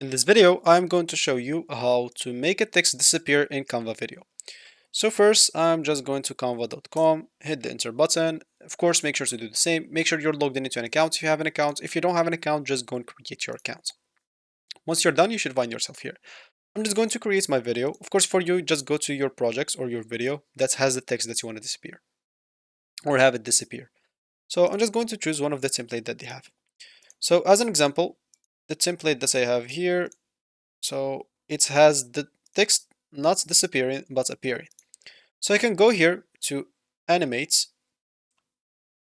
In this video, I'm going to show you how to make a text disappear in Canva video. So first, I'm just going to canva.com, hit the enter button. Of course, make sure to do the same. Make sure you're logged in into an account if you have an account. If you don't have an account, just go and create your account. Once you're done, you should find yourself here. I'm just going to create my video. Of course, for you, just go to your projects or your video that has the text that you want to disappear or have it disappear. So I'm just going to choose one of the template that they have. So as an example, the template that I have here, so it has the text not disappearing but appearing. So I can go here to animate.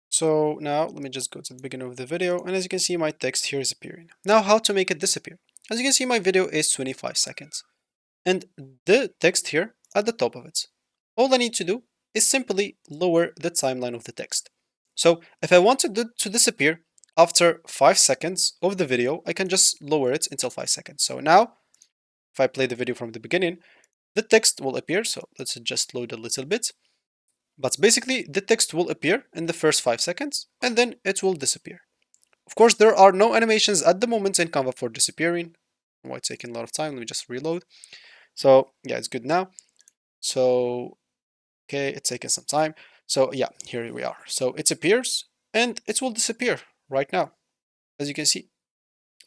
So now let me just go to the beginning of the video, and as you can see, my text here is appearing. Now how to make it disappear? As you can see, my video is 25 seconds and the text here at the top of it. All I need to do is simply lower the timeline of the text. So if I wanted it to disappear after 5 seconds of the video, I can just lower it until 5 seconds. So now if I play the video from the beginning, the text will appear. So let's just load a little bit. But basically, the text will appear in the first 5 seconds and then it will disappear. Of course, there are no animations at the moment in Canva for disappearing. Why it's taking a lot of time. Let me just reload. So yeah, it's good now. So okay, it's taking some time. So yeah, here we are. So it appears and it will disappear right now, as you can see.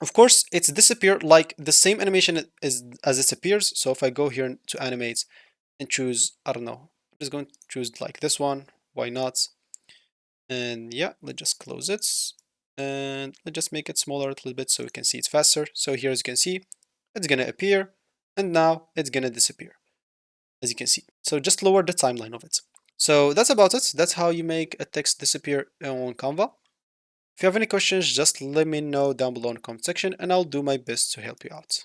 Of course, it's disappear like the same animation as it appears. So if I go here to animate and choose, I don't know, I'm just going to choose like this one. Why not? And yeah, let's just close it. And let's just make it smaller a little bit so we can see it faster. So here as you can see, it's gonna appear and now it's gonna disappear, as you can see. So just lower the timeline of it. So that's about it. That's how you make a text disappear on Canva. If you have any questions, just let me know down below in the comment section and I'll do my best to help you out.